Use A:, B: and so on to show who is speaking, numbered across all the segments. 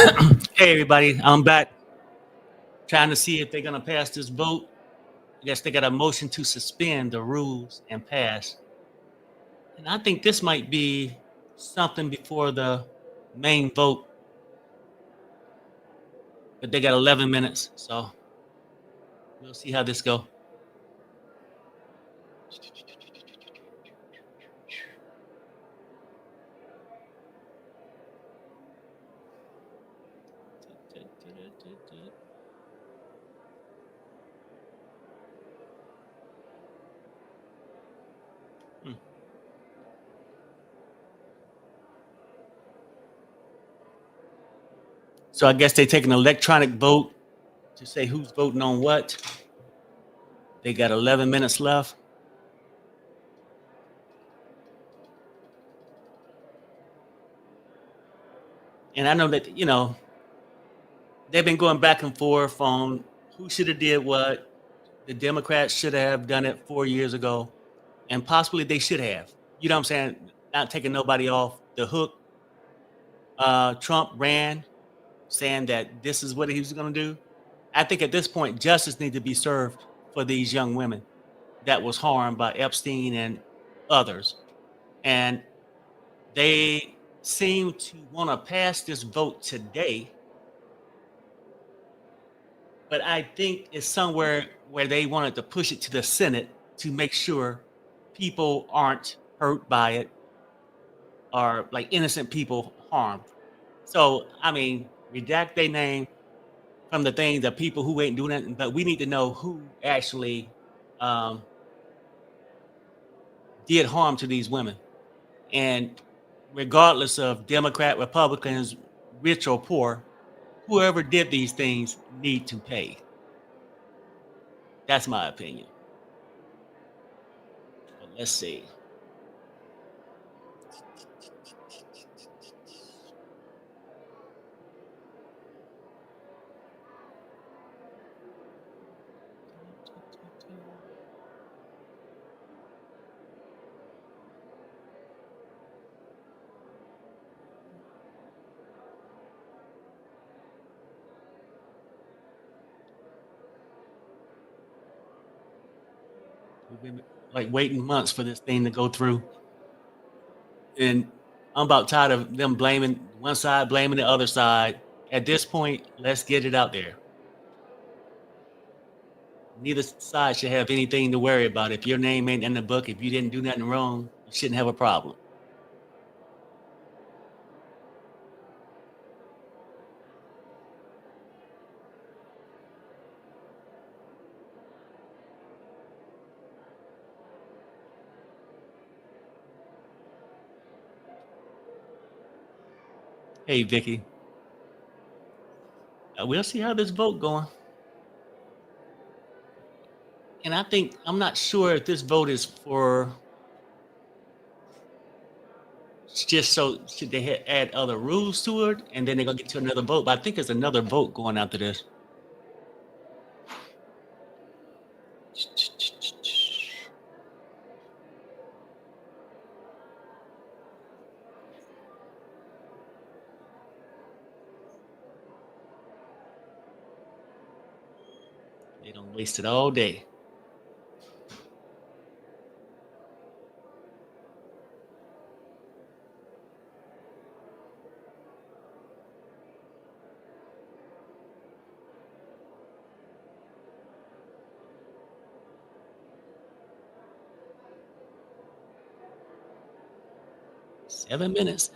A: Hey everybody, I'm back trying to see if they're gonna pass this vote. I guess they got a motion to suspend the rules and pass. And I think this might be something before the main vote, but they got 11 minutes, so we'll see how this go. Hmm. So I guess they take an electronic vote to say who's voting on what. They got 11 minutes left. And I know that, they've been going back and forth on who should have did what. The Democrats should have done it 4 years ago, and possibly they should have. You know what I'm saying? Not taking nobody off the hook. Trump ran saying that this is what he was going to do. I think at this point, justice needs to be served for these young women that was harmed by Epstein and others. And they seem to want to pass this vote today, but I think it's somewhere where they wanted to push it to the Senate to make sure people aren't hurt by it or like innocent people harmed. So, I mean, redact their name from the things that people who ain't doing it, but we need to know who actually um, did harm to these women. And regardless of Democrat, Republicans, rich or poor, whoever did these things need to pay. That's my opinion. But let's see. We've been like waiting months for this thing to go through. And I'm about tired of them blaming one side, blaming the other side. At this point, let's get it out there. Neither side should have anything to worry about. If your name ain't in the book, if you didn't do nothing wrong, you shouldn't have a problem. Hey, Vicky, we'll see how this vote going. And I think I'm not sure if this vote is for just so should they add other rules to it, and then they're gonna get to another vote. But I think there's another vote going after this. They don't waste it all day. Seven minutes.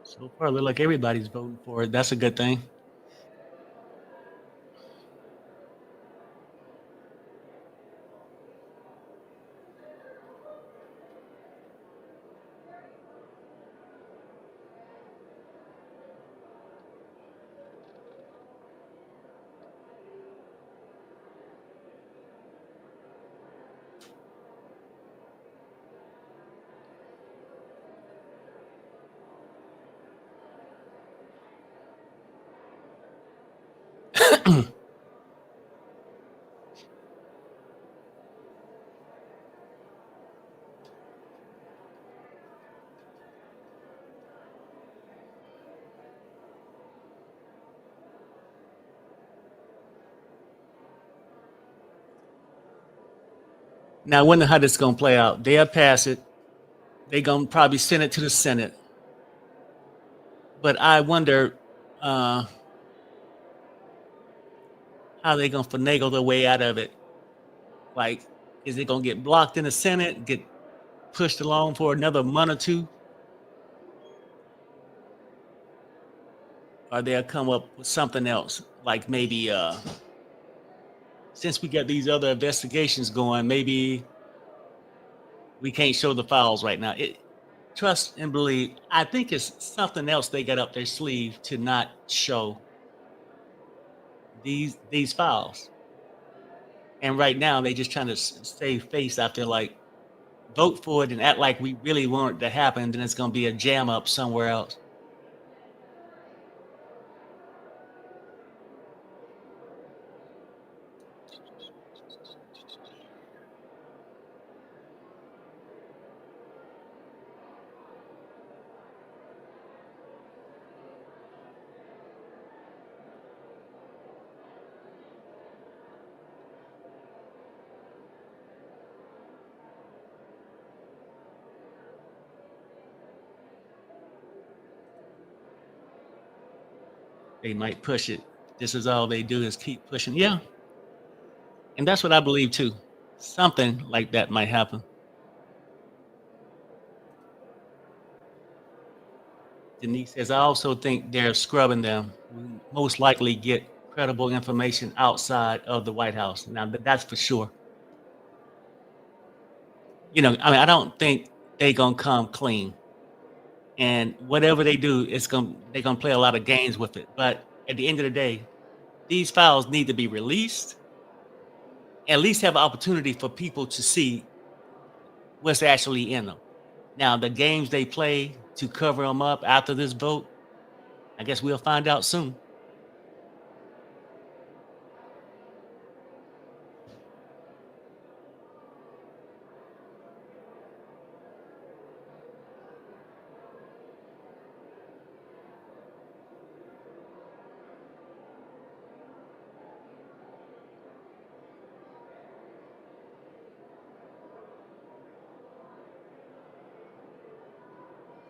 A: So far, it look like everybody's voting for it. That's a good thing. Now, I wonder how this is gonna play out. They'll pass it. They gonna probably send it to the Senate. But I wonder uh, how they gonna finagle their way out of it. Like, is it gonna get blocked in the Senate, get pushed along for another month or two, or they'll come up with something else? Like maybe since we got these other investigations going, maybe we can't show the files right now. Trust and believe. I think it's something else they got up their sleeve to not show these files. And right now they just trying to save face. I feel like vote for it and act like we really want it to happen. Then it's going to be a jam up somewhere else. They might push it. This is all they do is keep pushing. Yeah, and that's what I believe too. Something like that might happen. Denise says, I also think they're scrubbing them. We most likely get credible information outside of the White House. Now, that's for sure. I mean, I don't think they're going to come clean. And whatever they do, they're going to play a lot of games with it. But at the end of the day, these files need to be released, at least have an opportunity for people to see what's actually in them. Now, the games they play to cover them up after this vote, I guess we'll find out soon.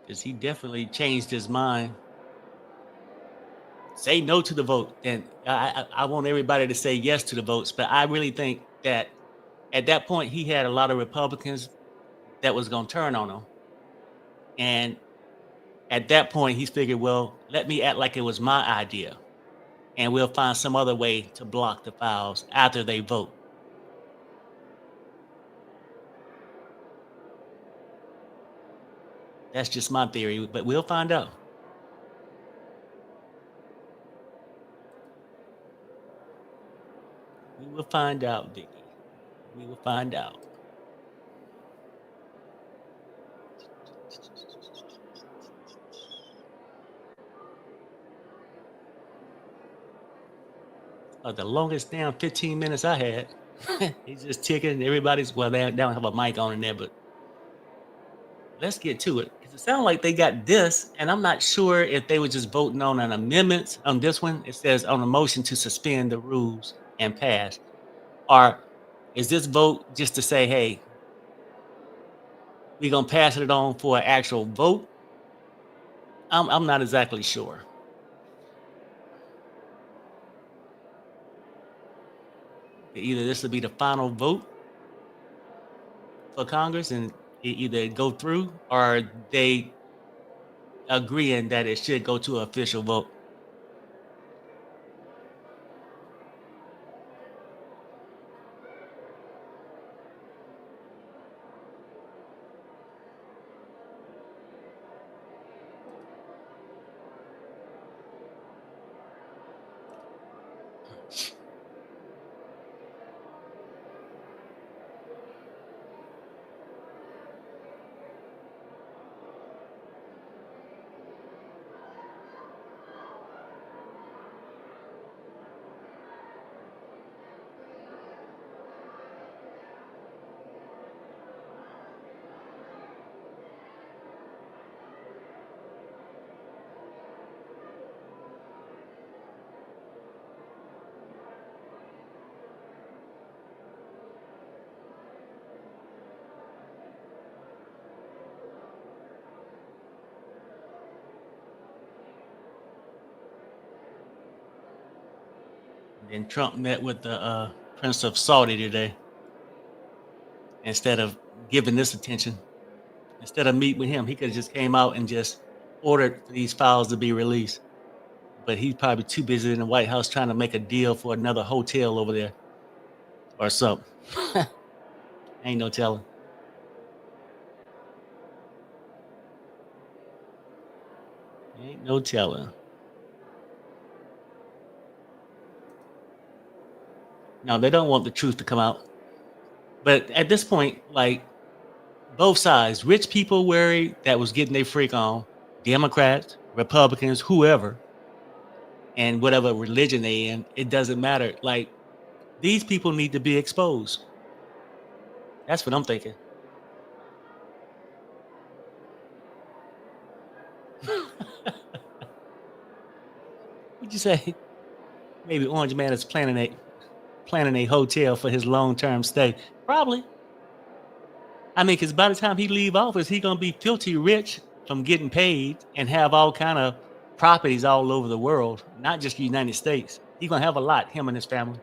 A: Because he definitely changed his mind. Say no to the vote, and I want everybody to say yes to the votes. But I really think that at that point he had a lot of Republicans that was going to turn on him, and at that point he figured, well, let me act like it was my idea, and we'll find some other way to block the files after they vote. That's just my theory, but we'll find out. We will find out, Vicky. We will find out. The longest damn 15 minutes I had. He's just ticking. Everybody's, well, they don't have a mic on in there, but let's get to it. Because it sounds like they got this, and I'm not sure if they were just voting on an amendment on this one. It says on a motion to suspend the rules and pass. Or is this vote just to say, hey, we're going to pass it on for an actual vote? I'm not exactly sure. Either this will be the final vote for Congress and it either go through, or they agreeing that it should go to an official vote. Then Trump met with the Prince of Saudi today instead of giving this attention. Instead of meeting with him, he could have just came out and just ordered these files to be released. But he's probably too busy in the White House trying to make a deal for another hotel over there or something. Ain't no telling. Ain't no telling. No, they don't want the truth to come out. But at this point, like both sides, rich people worried that was getting their freak on, Democrats, Republicans, whoever, and whatever religion they in, it doesn't matter. Like these people need to be exposed. That's what I'm thinking. What'd you say? Maybe Orange Man is planning a hotel for his long-term stay. Probably. I mean, because by the time he leave office, he gonna be filthy rich from getting paid and have all kind of properties all over the world, not just the United States. He gonna have a lot, him and his family.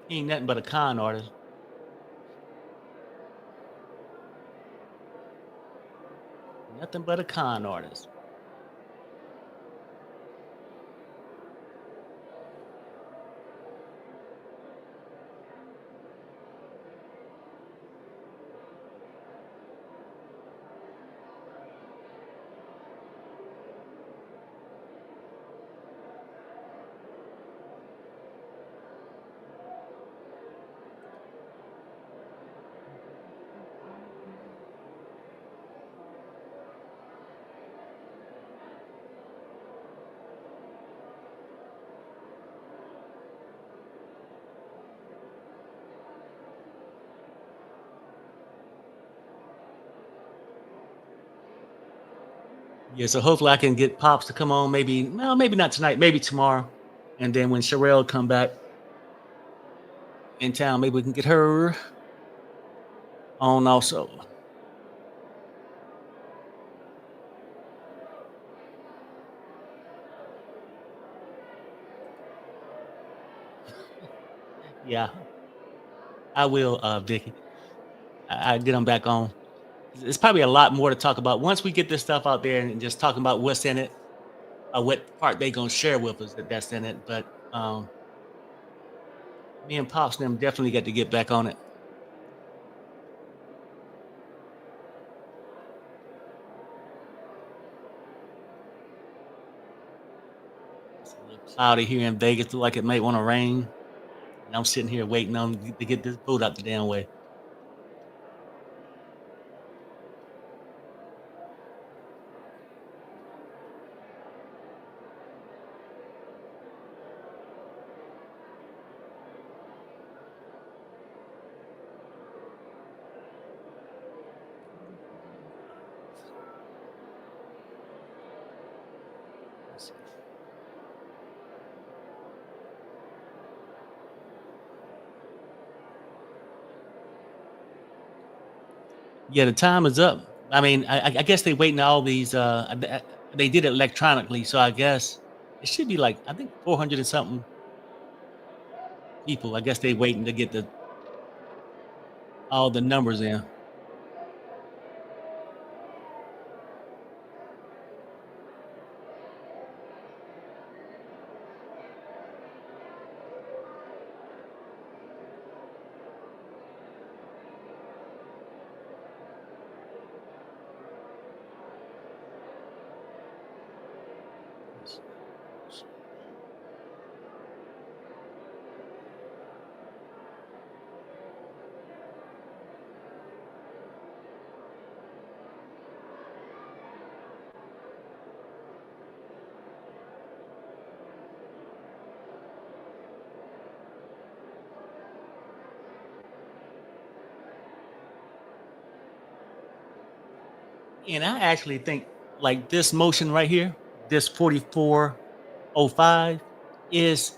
A: He ain't nothing but a con artist. Nothing but a con artist. Yeah, so hopefully I can get Pops to come on. Maybe, well, maybe not tonight, maybe tomorrow. And then when Sherelle come back in town, maybe we can get her on also. Yeah, I will, Vicky. I get them back on. It's probably a lot more to talk about once we get this stuff out there and just talking about what's in it, what part they gonna share with us that's in it. But me and Pops and them definitely got to get back on it. It's a little cloudy here in Vegas, look like it might want to rain. And I'm sitting here waiting on to get this boat out the damn way. Yeah, the time is up. I mean, I guess they waiting all these. They did it electronically, so I guess it should be like I think 400 and something people. I guess they waiting to get the all the numbers in. And I actually think like this motion right here, this 4405, is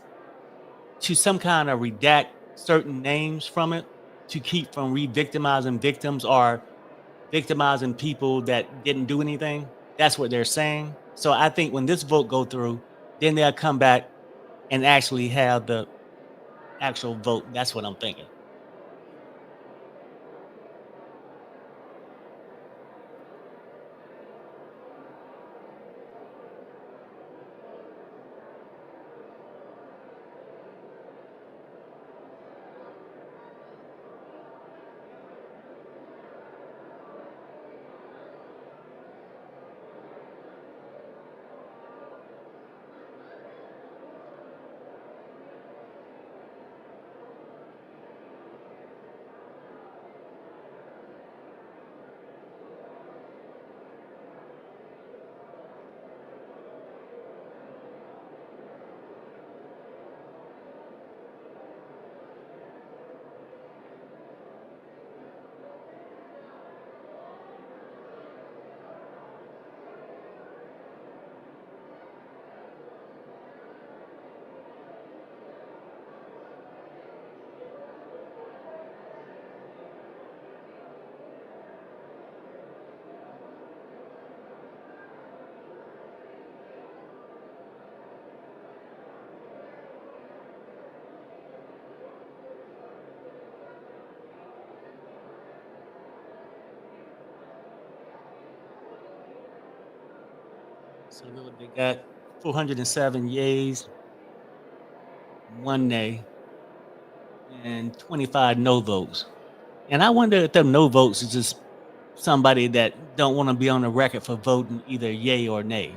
A: to some kind of redact certain names from it to keep from re-victimizing victims or victimizing people that didn't do anything. That's what they're saying. So I think when this vote go through, then they'll come back and actually have the actual vote. That's what I'm thinking. So they got 407 yays, one nay, and 25 no votes. And I wonder if them no votes is just somebody that don't want to be on the record for voting either yay or nay.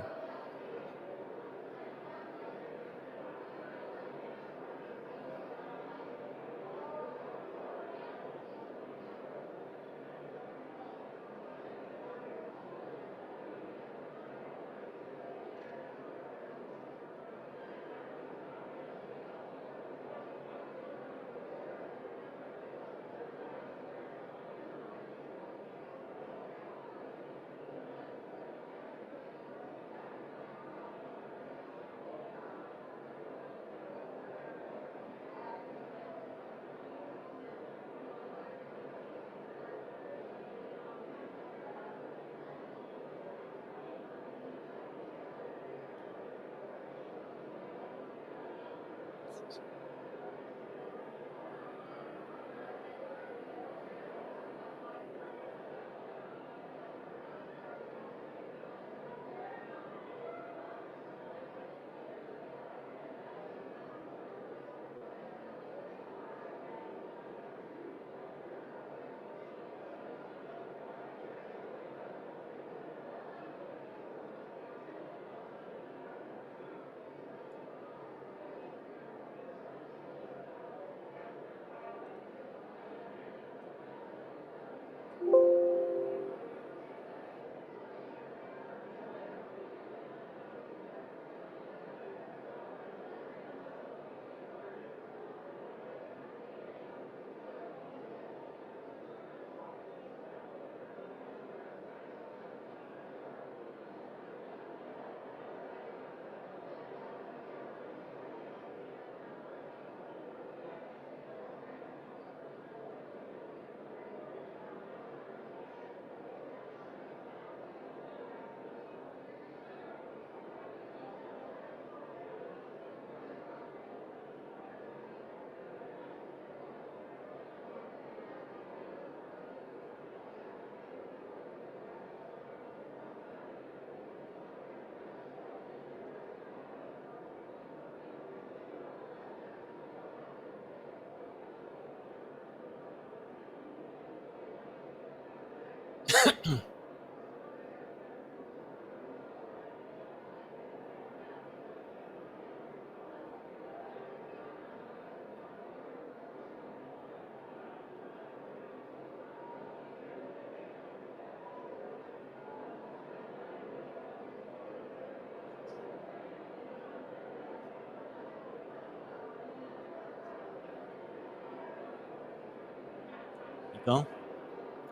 A: You go. All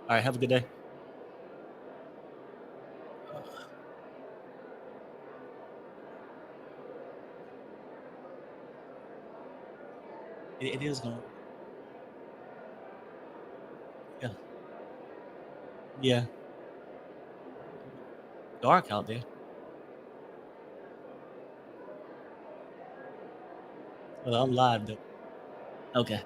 A: right. Have a good day. It is going. Yeah. Yeah. Dark out there. Well, I'm live though. Okay.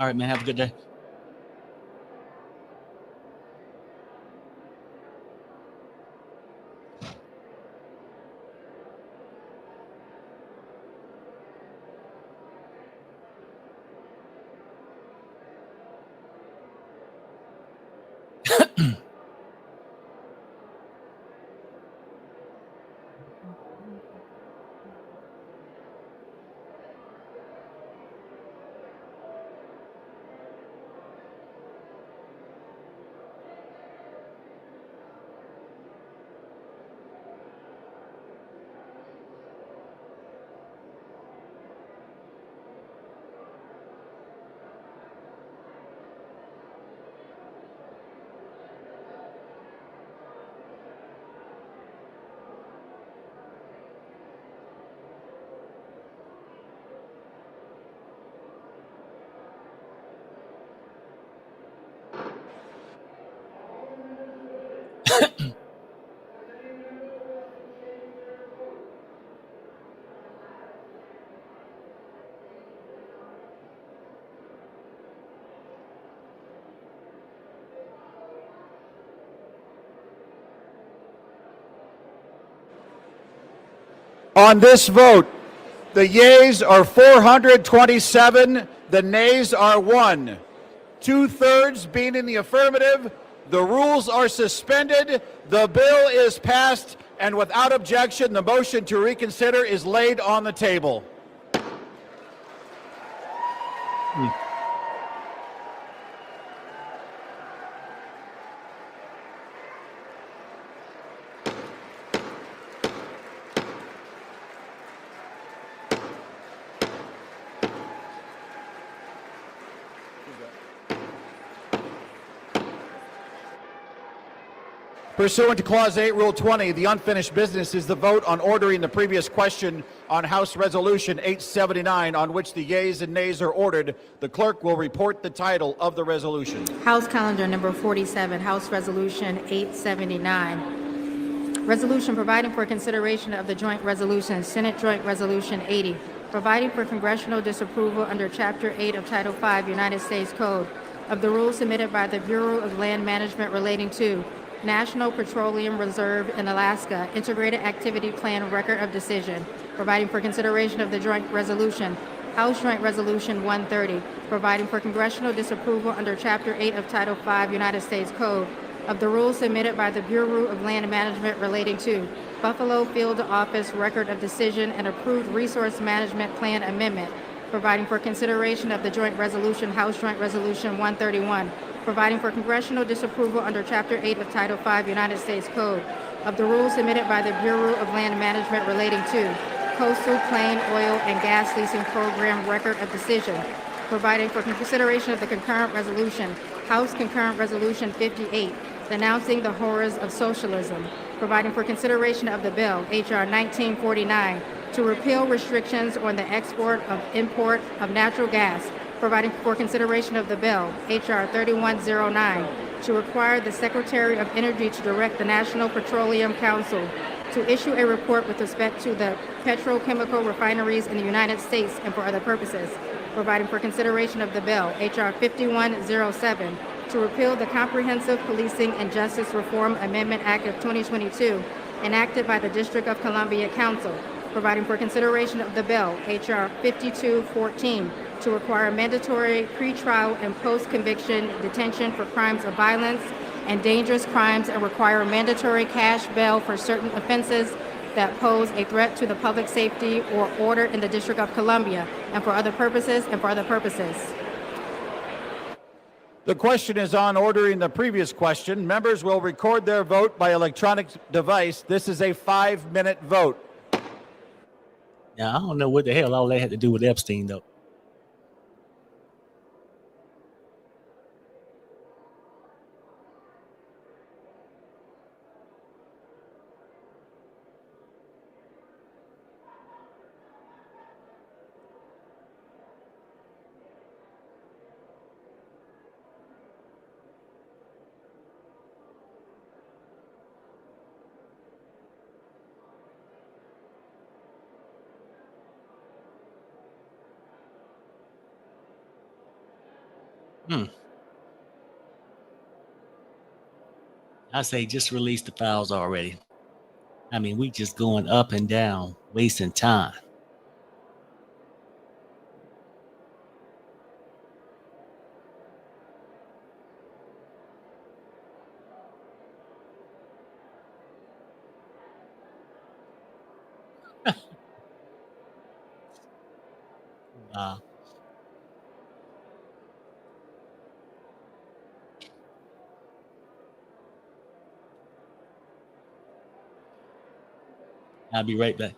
A: All right, man. Have a good day.
B: On this vote, the yeas are 427, the nays are 1. 2/3 being in the affirmative, the rules are suspended, the bill is passed, and without objection, the motion to reconsider is laid on the table. Pursuant to Clause 8, Rule 20, the unfinished business is the vote on ordering the previous question on House Resolution 879, on which the yeas and nays are ordered. The clerk will report the title of the resolution.
C: House Calendar Number 47, House Resolution 879. Resolution providing for consideration of the joint resolution, Senate Joint Resolution 80, providing for congressional disapproval under Chapter 8 of Title 5 United States Code of the rules submitted by the Bureau of Land Management relating to National Petroleum Reserve in Alaska Integrated Activity Plan Record of Decision, providing for consideration of the joint resolution, House Joint Resolution 130, providing for congressional disapproval under Chapter 8 of Title 5 United States Code of the rules submitted by the Bureau of Land Management relating to Buffalo Field Office Record of Decision and approved Resource Management Plan Amendment, providing for consideration of the joint resolution, House Joint Resolution 131, providing for congressional disapproval under Chapter 8 of Title 5 United States Code of the rules submitted by the Bureau of Land Management relating to Coastal Plain Oil and Gas Leasing Program Record of Decision, providing for consideration of the concurrent resolution, House Concurrent Resolution 58, denouncing the horrors of socialism, providing for consideration of the bill, H.R. 1949, to repeal restrictions on the export of import of natural gas, providing for consideration of the bill, H.R. 3109, to require the Secretary of Energy to direct the National Petroleum Council to issue a report with respect to the petrochemical refineries in the United States and for other purposes, providing for consideration of the bill, H.R. 5107, to repeal the Comprehensive Policing and Justice Reform Amendment Act of 2022, enacted by the District of Columbia Council, providing for consideration of the bill, H.R. 5214, to require mandatory pretrial and post-conviction detention for crimes of violence and dangerous crimes and require mandatory cash bail for certain offenses that pose a threat to the public safety or order in the District of Columbia, and for other purposes, and for other purposes.
B: The question is on ordering the previous question. Members will record their vote by electronic device. This is a 5-minute vote.
A: Now, I don't know what the hell all that had to do with Epstein, though. I say just release the files already. I mean, we just going up and down, wasting time. Wow. I'll be right back.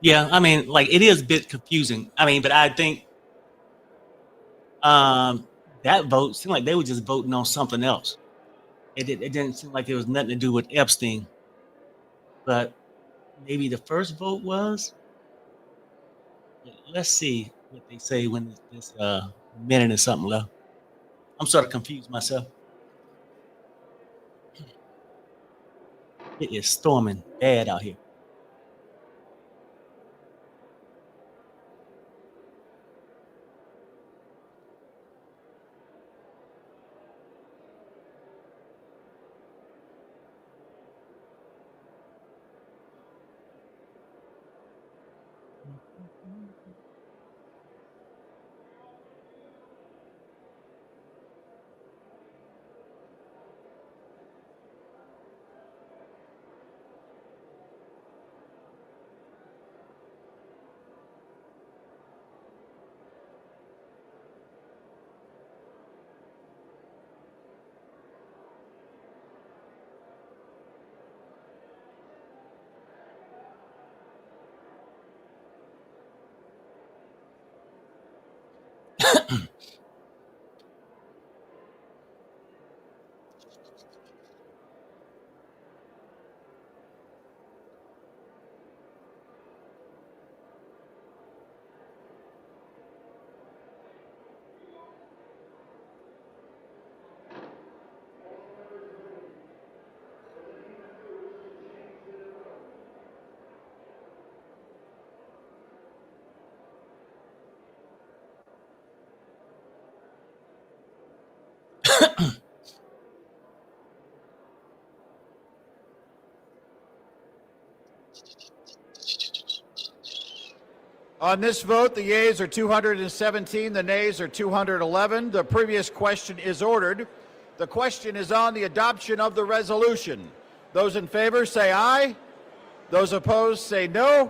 A: Yeah, I mean, like it is a bit confusing. I mean, but I think um, that vote seemed like they were just voting on something else. It didn't seem like it was nothing to do with Epstein, but maybe the first vote was. Let's see what they say when this minute and something left. I'm sort of confused myself. It is storming bad out here.
B: On this vote, the yeas are 217, the nays are 211. The previous question is ordered. The question is on the adoption of the resolution. Those in favor say aye. Those opposed say no.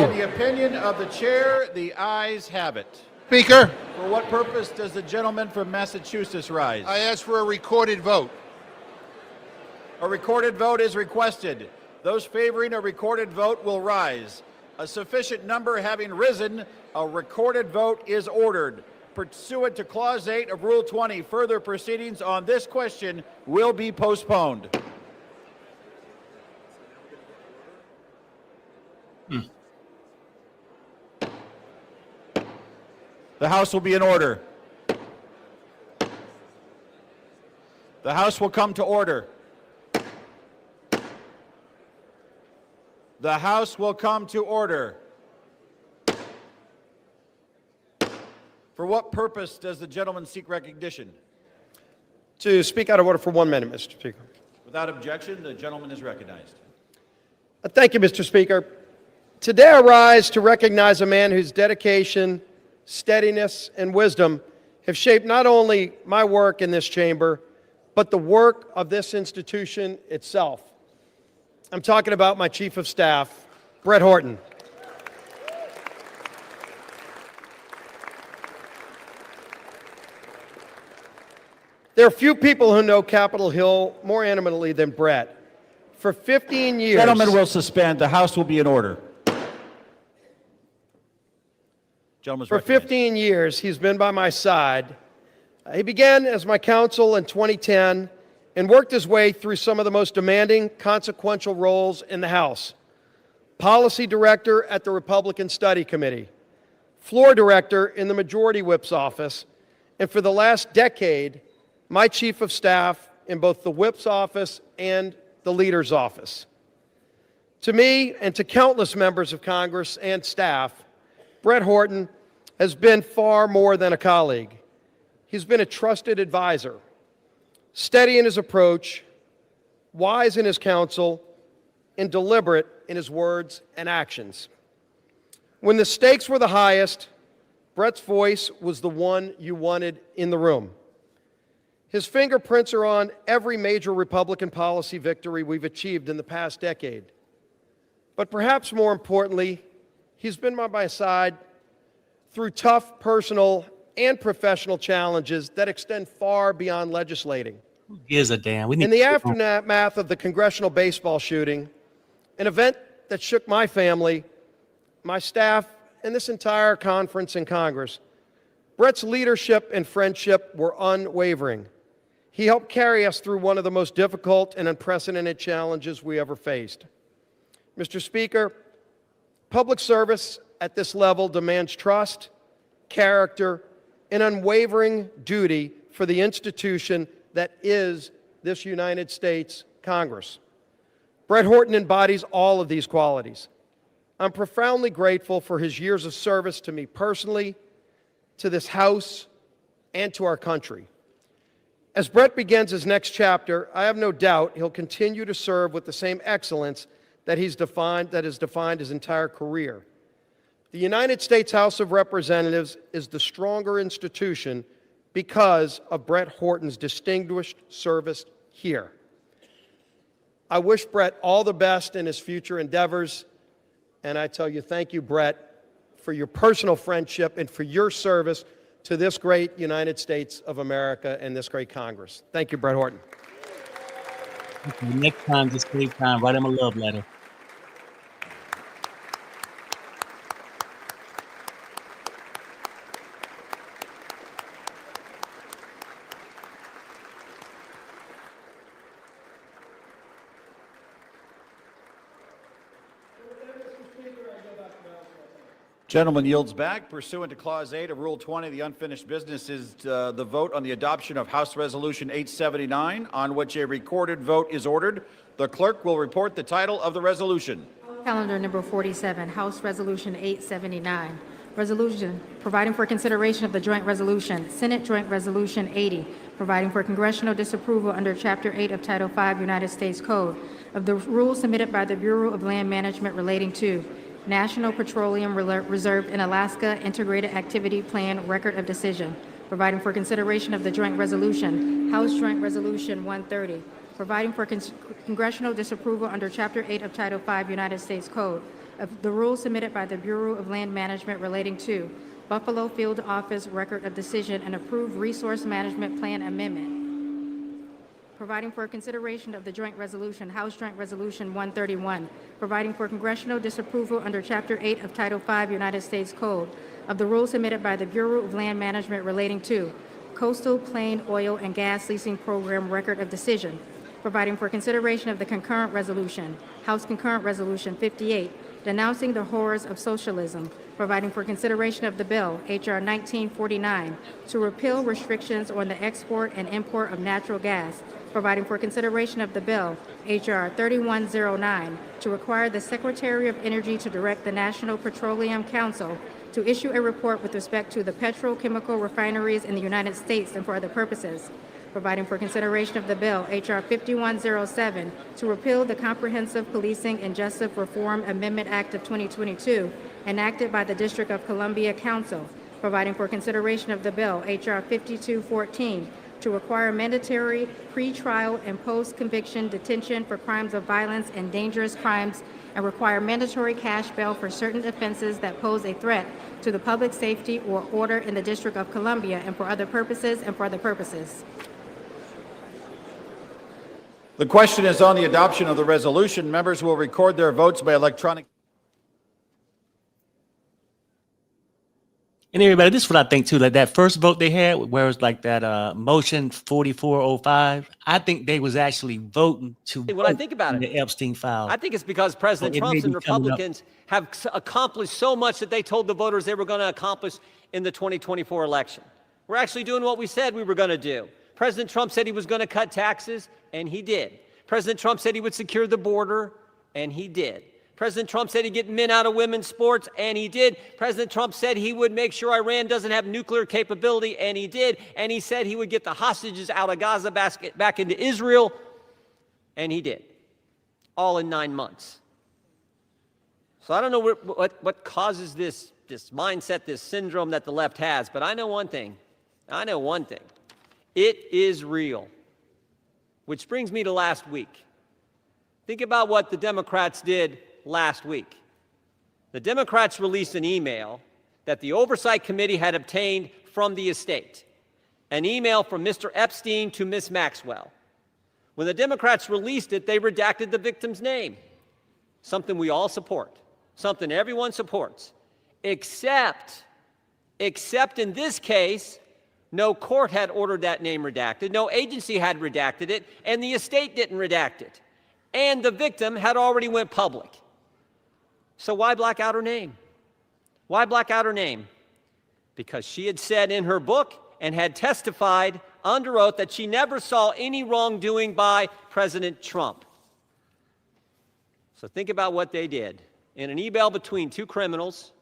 B: In the opinion of the chair, the ayes have it.
D: Speaker,
B: For what purpose does the gentleman from Massachusetts rise?
D: I ask for a recorded vote.
B: A recorded vote is requested. Those favoring a recorded vote will rise. A sufficient number having risen, a recorded vote is ordered. Pursuant to Clause 8 of Rule 20, further proceedings on this question will be postponed. The House will be in order. The House will come to order. The House will come to order. For what purpose does the gentleman seek recognition?
E: To speak out of order for 1 minute, Mr. Speaker.
B: Without objection, the gentleman is recognized.
E: Thank you, Mr. Speaker. Today I rise to recognize a man whose dedication, steadiness, and wisdom have shaped not only my work in this chamber, but the work of this institution itself. I'm talking about my Chief of Staff, Brett Horton. There are few people who know Capitol Hill more intimately than Brett. For 15 years...
B: Gentlemen will suspend. The House will be in order. Gentleman's
E: For
B: recognized.
E: 15 years, he's been by my side. He began as my counsel in 2010 and worked his way through some of the most demanding, consequential roles in the House. Policy Director at the Republican Study Committee, Floor Director in the Majority Whip's office, and for the last decade, my Chief of Staff in both the Whip's office and the Leader's office. To me and to countless members of Congress and staff, Brett Horton has been far more than a colleague. He's been a trusted advisor, steady in his approach, wise in his counsel, and deliberate in his words and actions. When the stakes were the highest, Brett's voice was the one you wanted in the room. His fingerprints are on every major Republican policy victory we've achieved in the past decade. But perhaps more importantly, he's been by my side through tough personal and professional challenges that extend far beyond legislating.
A: Who gives a damn? We need
E: In the aftermath of the congressional baseball shooting, an event that shook my family, my staff, and this entire conference in Congress, Brett's leadership and friendship were unwavering. He helped carry us through one of the most difficult and unprecedented challenges we ever faced. Mr. Speaker, public service at this level demands trust, character, and unwavering duty for the institution that is this United States Congress. Brett Horton embodies all of these qualities. I'm profoundly grateful for his years of service to me personally, to this House, and to our country. As Brett begins his next chapter, I have no doubt he'll continue to serve with the same excellence that has defined his entire career. The United States House of Representatives is the stronger institution because of Brett Horton's distinguished service here. I wish Brett all the best in his future endeavors, and I tell you, thank you, Brett, for your personal friendship and for your service to this great United States of America and this great Congress. Thank you, Brett Horton.
A: Okay, next time, just take time. Write him a love letter.
B: Gentleman yields back. Pursuant to Clause 8 of Rule 20, the unfinished business is the vote on the adoption of House Resolution 879, on which a recorded vote is ordered. The clerk will report the title of the resolution.
C: Calendar number 47, House Resolution 879. Resolution providing for consideration of the joint resolution, Senate Joint Resolution 80, providing for congressional disapproval under Chapter 8 of Title 5 United States Code of the rules submitted by the Bureau of Land Management relating to National Petroleum Reserve in Alaska Integrated Activity Plan Record of Decision, providing for consideration of the joint resolution, House Joint Resolution 130, providing for congressional disapproval under Chapter 8 of Title 5 United States Code of the rules submitted by the Bureau of Land Management relating to Buffalo Field Office Record of Decision and approved Resource Management Plan Amendment, providing for consideration of the joint resolution, House Joint Resolution 131, providing for congressional disapproval under Chapter 8 of Title 5 United States Code of the rules submitted by the Bureau of Land Management relating to Coastal Plain Oil and Gas Leasing Program Record of Decision, providing for consideration of the concurrent resolution, House Concurrent Resolution 58, denouncing the horrors of socialism, providing for consideration of the bill, H.R. 1949, to repeal restrictions on the export and import of natural gas, providing for consideration of the bill, H.R. 3109, to require the Secretary of Energy to direct the National Petroleum Council to issue a report with respect to the petrochemical refineries in the United States and for other purposes, providing for consideration of the bill, H.R. 5107, to repeal the Comprehensive Policing and Justice Reform Amendment Act of 2022, enacted by the District of Columbia Council, providing for consideration of the bill, H.R. 5214, to require mandatory pre-trial and post-conviction detention for crimes of violence and dangerous crimes, and require mandatory cash bail for certain offenses that pose a threat to the public safety or order in the District of Columbia, and for other purposes and for other purposes.
B: The question is on the adoption of the resolution. Members will record their votes by electronic.
A: And everybody, this is what I think too. Like that first vote they had, where it's like that motion 4405. I think they was actually voting to.
F: When I think about it,
A: the Epstein file.
F: I think it's because President Trump and Republicans have accomplished so much that they told the voters they were going to accomplish in the 2024 election. We're actually doing what we said we were going to do. President Trump said he was going to cut taxes, and he did. President Trump said he would secure the border, and he did. President Trump said he'd get men out of women's sports, and he did. President Trump said he would make sure Iran doesn't have nuclear capability, and he did. And he said he would get the hostages out of Gaza back into Israel, and he did. All in 9 months. So I don't know what causes this mindset, this syndrome that the left has, but I know one thing. It is real. Which brings me to last week. Think about what the Democrats did last week. The Democrats released an email that the Oversight Committee had obtained from the estate, an email from Mr. Esptein to Ms. Maxwell. When the Democrats released it, they redacted the victim's name, something we all support, something everyone supports, except in this case, no court had ordered that name redacted, no agency had redacted it, and the estate didn't redact it. And the victim had already went public. So why black out her name? Why black out her name? Because she had said in her book and had testified under oath that she never saw any wrongdoing by President Trump. So think about what they did. In an email between two criminals,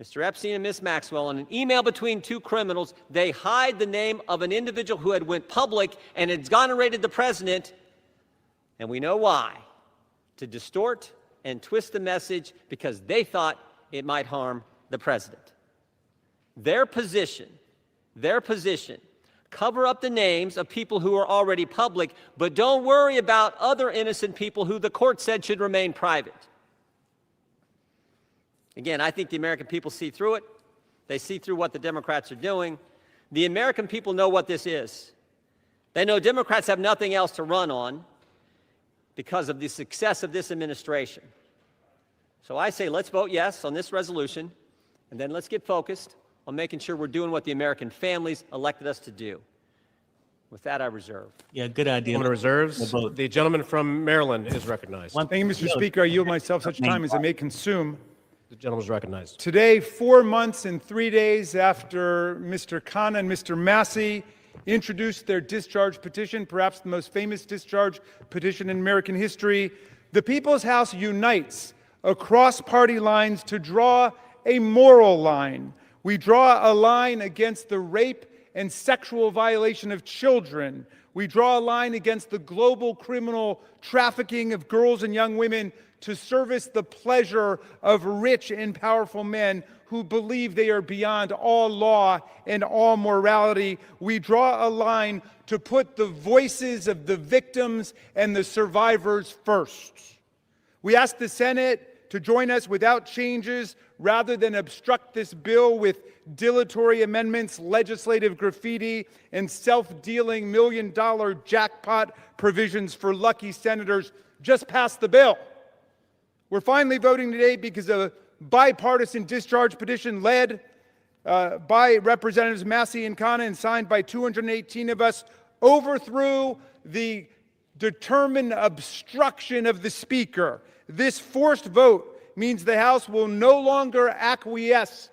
F: Mr. Esptein and Ms. Maxwell, in an email between two criminals, they hide the name of an individual who had went public and exonerated the president, and we know why, to distort and twist the message because they thought it might harm the president. Their position, cover up the names of people who are already public, but don't worry about other innocent people who the court said should remain private. Again, I think the American people see through it. They see through what the Democrats are doing. The American people know what this is. They know Democrats have nothing else to run on because of the success of this administration. So I say let's vote yes on this resolution, and then let's get focused on making sure we're doing what the American families elected us to do. With that, I reserve.
A: Yeah, good idea.
G: Gentleman reserves. The gentleman from Maryland is recognized.
H: Thank you, Mr. Speaker. I yield myself such time as I may consume.
G: The gentleman is recognized.
H: Today, 4 months and 3 days after Mr. Khanna and Mr. Massey introduced their discharge petition, perhaps the most famous discharge petition in American history, the People's House unites across party lines to draw a moral line. We draw a line against the rape and sexual violation of children. We draw a line against the global criminal trafficking of girls and young women to service the pleasure of rich and powerful men who believe they are beyond all law and all morality. We draw a line to put the voices of the victims and the survivors first. We ask the Senate to join us without changes rather than obstruct this bill with dilatory amendments, legislative graffiti, and self-dealing million-dollar jackpot provisions for lucky senators. Just pass the bill. We're finally voting today because a bipartisan discharge petition led by Representatives Massey and Khanna and signed by 218 of us overthrew the determined obstruction of the Speaker. This forced vote means the House will no longer acquiesce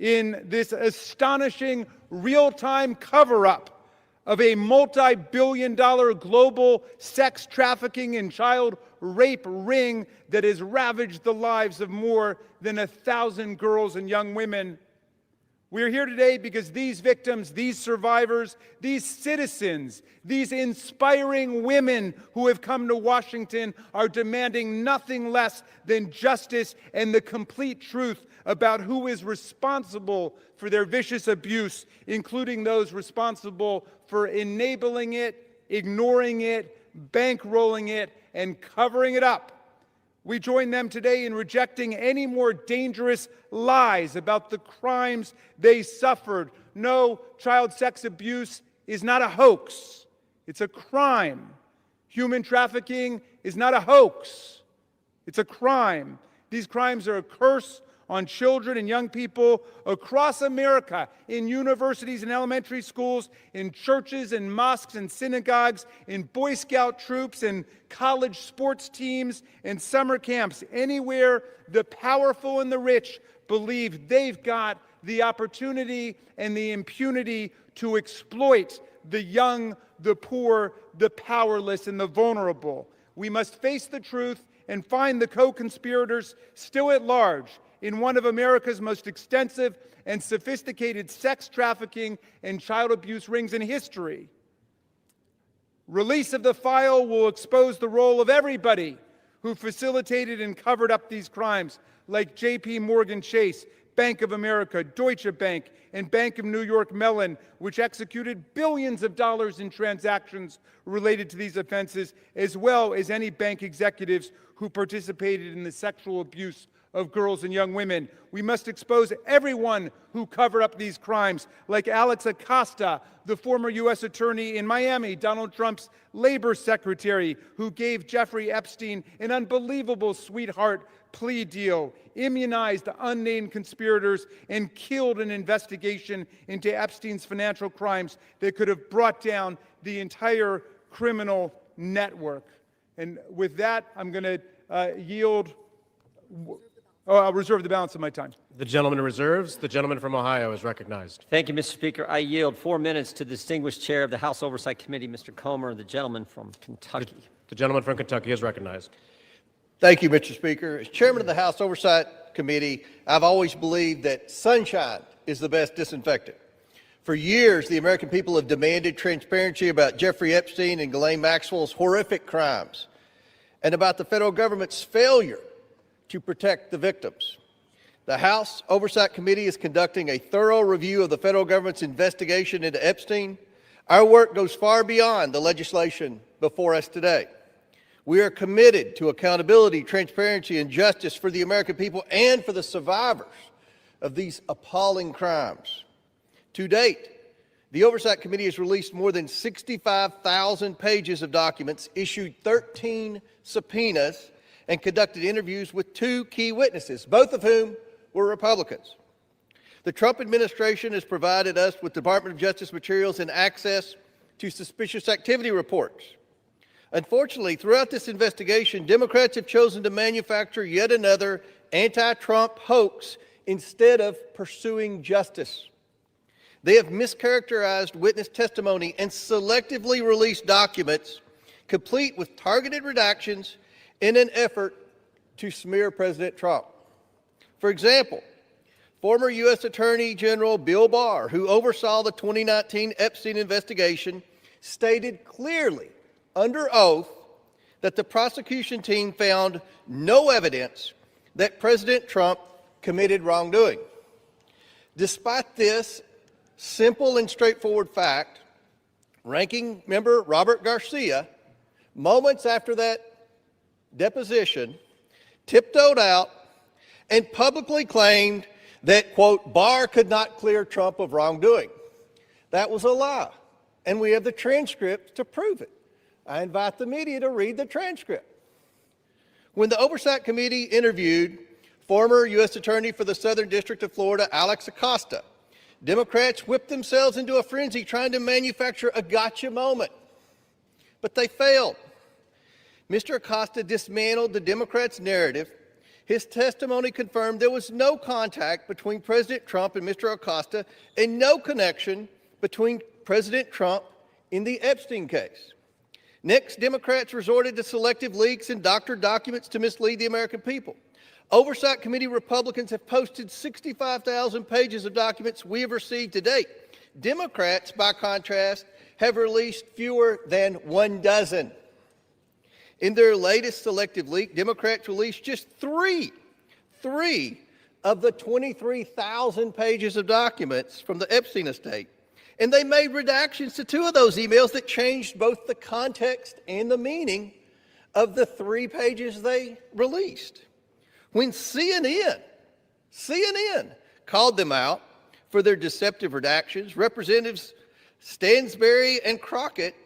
H: in this astonishing real-time cover-up of a multi-billion-dollar global sex trafficking and child rape ring that has ravaged the lives of more than 1,000 girls and young women. We're here today because these victims, these survivors, these citizens, these inspiring women who have come to Washington are demanding nothing less than justice and the complete truth about who is responsible for their vicious abuse, including those responsible for enabling it, ignoring it, bankrolling it, and covering it up. We join them today in rejecting any more dangerous lies about the crimes they suffered. No, child sex abuse is not a hoax. It's a crime. Human trafficking is not a hoax. It's a crime. These crimes are a curse on children and young people across America, in universities and elementary schools, in churches and mosques and synagogues, in Boy Scout troops and college sports teams and summer camps. Anywhere the powerful and the rich believe they've got the opportunity and the impunity to exploit the young, the poor, the powerless, and the vulnerable. We must face the truth and find the co-conspirators still at large in one of America's most extensive and sophisticated sex trafficking and child abuse rings in history. Release of the file will expose the role of everybody who facilitated and covered up these crimes, like J.P. Morgan Chase, Bank of America, Deutsche Bank, and Bank of New York Mellon, which executed billions of dollars in transactions related to these offenses, as well as any bank executives who participated in the sexual abuse of girls and young women. We must expose everyone who covered up these crimes, like Alex Acosta, the former U.S. attorney in Miami, Donald Trump's labor secretary, who gave Jeffrey Epstein an unbelievable sweetheart plea deal, immunized the unnamed conspirators, and killed an investigation into Epstein's financial crimes that could have brought down the entire criminal network. And with that, I'm going to yield. I'll reserve the balance of my time.
G: The gentleman reserves. The gentleman from Ohio is recognized.
F: Thank you, Mr. Speaker. I yield 4 minutes to the distinguished chair of the House Oversight Committee, Mr. Comer, the gentleman from Kentucky.
G: The gentleman from Kentucky is recognized.
I: Thank you, Mr. Speaker. As chairman of the House Oversight Committee, I've always believed that sunshine is the best disinfectant. For years, the American people have demanded transparency about Jeffrey Epstein and Ghislaine Maxwell's horrific crimes and about the federal government's failure to protect the victims. The House Oversight Committee is conducting a thorough review of the federal government's investigation into Epstein. Our work goes far beyond the legislation before us today. We are committed to accountability, transparency, and justice for the American people and for the survivors of these appalling crimes. To date, the Oversight Committee has released more than 65,000 pages of documents, issued 13 subpoenas, and conducted interviews with 2 key witnesses, both of whom were Republicans. The Trump administration has provided us with Department of Justice materials and access to suspicious activity reports. Unfortunately, throughout this investigation, Democrats have chosen to manufacture yet another anti-Trump hoax instead of pursuing justice. They have mischaracterized witness testimony and selectively released documents complete with targeted redactions in an effort to smear President Trump. For example, former U.S. Attorney General Bill Barr, who oversaw the 2019 Esptein investigation, stated clearly under oath that the prosecution team found no evidence that President Trump committed wrongdoing. Despite this simple and straightforward fact, Ranking Member Robert Garcia, moments after that deposition, tiptoed out and publicly claimed that, quote, Barr could not clear Trump of wrongdoing. That was a lie, and we have the transcript to prove it. I invite the media to read the transcript. When the Oversight Committee interviewed former U.S. Attorney for the Southern District of Florida, Alex Acosta, Democrats whipped themselves into a frenzy trying to manufacture a gotcha moment, but they failed. Mr. Acosta dismantled the Democrats' narrative. His testimony confirmed there was no contact between President Trump and Mr. Acosta and no connection between President Trump in the Esptein case. Next, Democrats resorted to selective leaks and doctored documents to mislead the American people. Oversight Committee Republicans have posted 65,000 pages of documents we have received to date. Democrats, by contrast, have released fewer than 1 dozen. In their latest selective leak, Democrats released just three of the 23,000 pages of documents from the Esptein estate. And they made redactions to 2 of those emails that changed both the context and the meaning of the 3 pages they released. When CNN called them out for their deceptive redactions, Representatives Stansbury and Crockett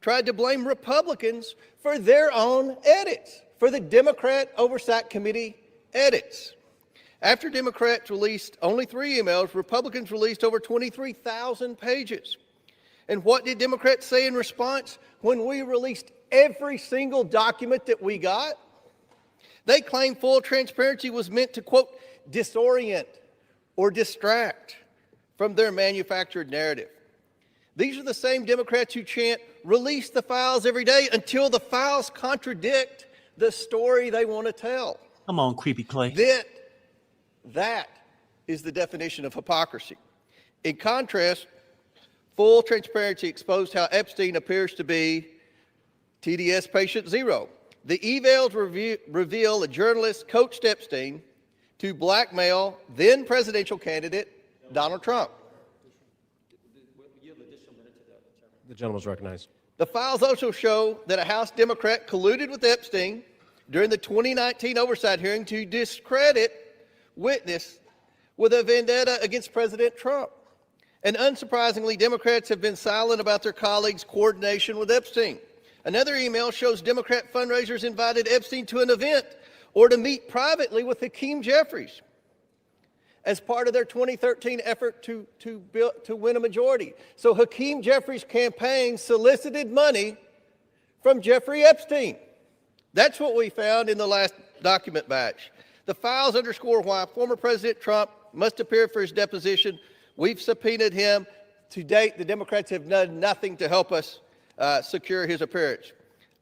I: tried to blame Republicans for their own edits, for the Democrat Oversight Committee edits. After Democrats released only 3 emails, Republicans released over 23,000 pages. And what did Democrats say in response when we released every single document that we got? They claimed full transparency was meant to, quote, disorient or distract from their manufactured narrative. These are the same Democrats who chant, release the files every day until the files contradict the story they want to tell.
A: Come on, creepy Clay.
I: That is the definition of hypocrisy. In contrast, full transparency exposed how Esptein appears to be TDS patient zero. The emails reveal a journalist coached Esptein to blackmail then presidential candidate Donald Trump.
G: The gentleman is recognized.
I: The files also show that a House Democrat colluded with Esptein during the 2019 oversight hearing to discredit witness with a vendetta against President Trump. And unsurprisingly, Democrats have been silent about their colleagues' coordination with Esptein. Another email shows Democrat fundraisers invited Esptein to an event or to meet privately with Hakeem Jeffries as part of their 2013 effort to win a majority. So Hakeem Jeffries' campaign solicited money from Jeffrey Esptein. That's what we found in the last document batch. The files underscore why former President Trump must appear for his deposition. We've subpoenaed him. To date, the Democrats have done nothing to help us secure his appearance.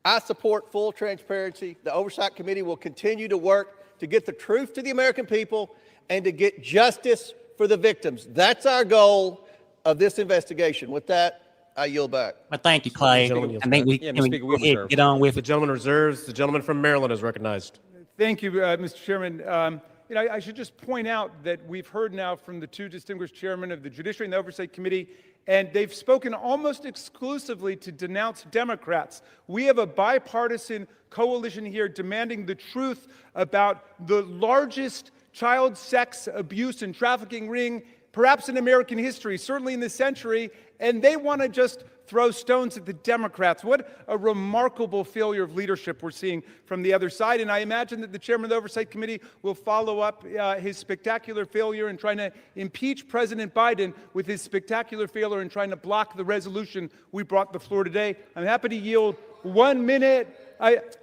I: I support full transparency. The Oversight Committee will continue to work to get the truth to the American people and to get justice for the victims. That's our goal of this investigation. With that, I yield back.
A: Well, thank you, Clay.
G: Gentleman
A: I think we
F: Yeah,
A: can
F: Mr. Speaker, we reserve.
A: get on with
G: The
A: it.
G: gentleman reserves. The gentleman from Maryland is recognized.
H: Thank you, Mr. Chairman. I should just point out that we've heard now from the 2 distinguished chairmen of the Judiciary and the Oversight Committee, and they've spoken almost exclusively to denounce Democrats. We have a bipartisan coalition here demanding the truth about the largest child sex abuse and trafficking ring, perhaps in American history, certainly in this century, and they want to just throw stones at the Democrats. What a remarkable failure of leadership we're seeing from the other side. And I imagine that the chairman of the Oversight Committee will follow up his spectacular failure in trying to impeach President Biden with his spectacular failure in trying to block the resolution we brought to the floor today. I'm happy to yield 1 minute.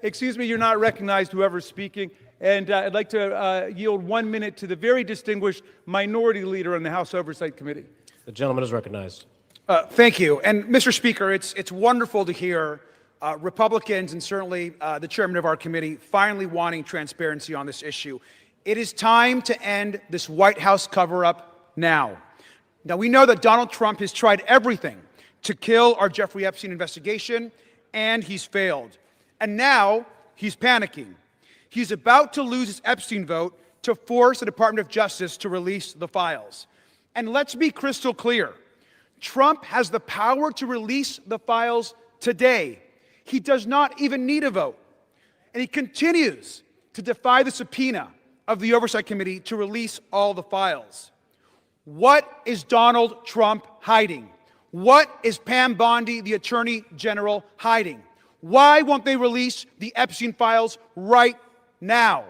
H: Excuse me, you're not recognized, whoever's speaking. And I'd like to yield 1 minute to the very distinguished minority leader on the House Oversight Committee.
G: The gentleman is recognized.
J: Thank you. And Mr. Speaker, it's wonderful to hear Republicans and certainly the chairman of our committee finally wanting transparency on this issue. It is time to end this White House cover-up now. Now, we know that Donald Trump has tried everything to kill our Jeffrey Epstein investigation, and he's failed. And now he's panicking. He's about to lose his Epstein vote to force the Department of Justice to release the files. And let's be crystal clear. Trump has the power to release the files today. He does not even need a vote. And he continues to defy the subpoena of the Oversight Committee to release all the files. What is Donald Trump hiding? What is Pam Bondi, the Attorney General, hiding? Why won't they release the Epstein files right now?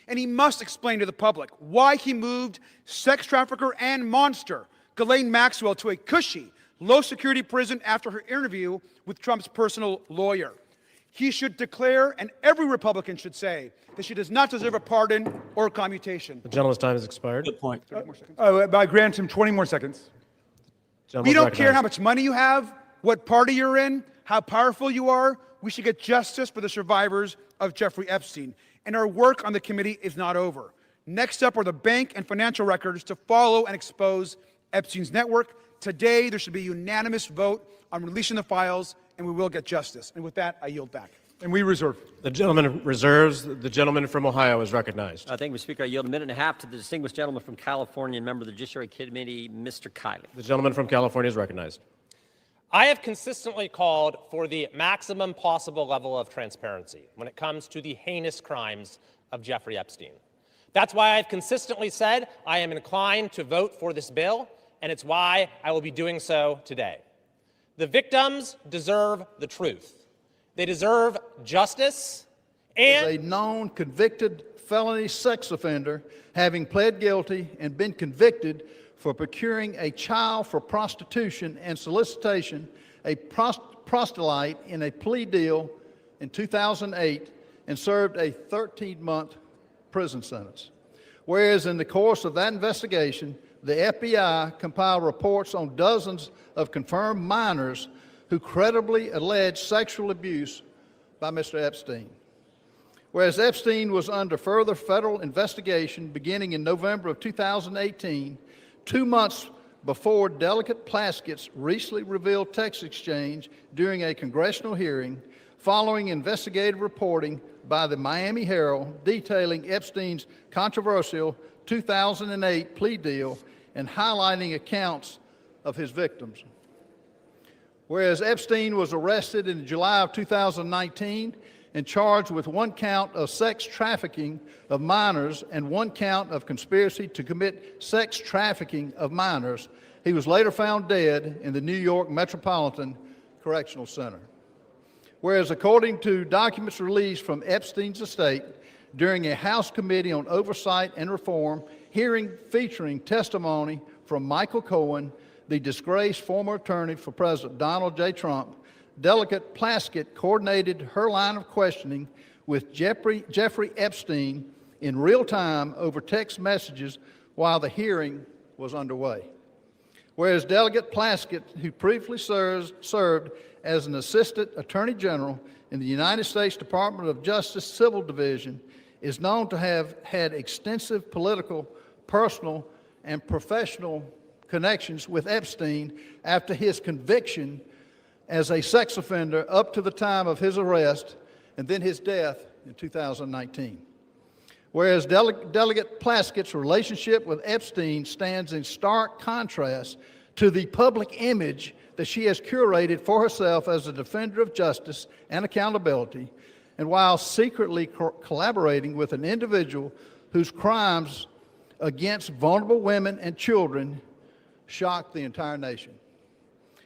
J: And he must explain to the public why he moved sex trafficker and monster Ghislaine Maxwell to a cushy, low-security prison after her interview with Trump's personal lawyer. He should declare, and every Republican should say, that she does not deserve a pardon or commutation.
G: The gentleman's time has expired.
A: Good point.
H: I grant him 20 more seconds.
G: Gentleman
J: We
G: is
J: don't
G: recognized.
J: care how much money you have, what party you're in, how powerful you are. We should get justice for the survivors of Jeffrey Epstein. And our work on the committee is not over. Next up are the bank and financial records to follow and expose Epstein's network. Today, there should be a unanimous vote on releasing the files, and we will get justice. And with that, I yield back.
H: And we reserve.
G: The gentleman reserves. The gentleman from Ohio is recognized.
F: Thank you, Mr. Speaker. I yield a minute and a half to the distinguished gentleman from California and member of the Judiciary Committee, Mr. Kiley.
G: The gentleman from California is recognized.
K: I have consistently called for the maximum possible level of transparency when it comes to the heinous crimes of Jeffrey Epstein. That's why I've consistently said I am inclined to vote for this bill, and it's why I will be doing so today. The victims deserve the truth. They deserve justice, and
L: a known convicted felony sex offender, having pled guilty and been convicted for procuring a child for prostitution and solicitation, a proselyte in a plea deal in 2008, and served a 13-month prison sentence. Whereas in the course of that investigation, the FBI compiled reports on dozens of confirmed minors who credibly alleged sexual abuse by Mr. Epstein. Whereas Epstein was under further federal investigation beginning in November of 2018, 2 months before Delegate Plaskett's recently revealed text exchange during a congressional hearing, following investigative reporting by the Miami Herald detailing Epstein's controversial 2008 plea deal and highlighting accounts of his victims. Whereas Epstein was arrested in July of 2019 and charged with 1 count of sex trafficking of minors and 1 count of conspiracy to commit sex trafficking of minors, he was later found dead in the New York Metropolitan Correctional Center. Whereas according to documents released from Epstein's estate during a House Committee on Oversight and Reform hearing featuring testimony from Michael Cohen, the disgraced former attorney for President Donald J. Trump, Delegate Plaskett coordinated her line of questioning with Jeffrey Epstein in real time over text messages while the hearing was underway. Whereas Delegate Plaskett, who previously served as an Assistant Attorney General in the United States Department of Justice Civil Division, is known to have had extensive political, personal, and professional connections with Epstein after his conviction as a sex offender up to the time of his arrest and then his death in 2019. Whereas Delegate Plaskett's relationship with Epstein stands in stark contrast to the public image that she has curated for herself as a defender of justice and accountability, and while secretly collaborating with an individual whose crimes against vulnerable women and children shocked the entire nation.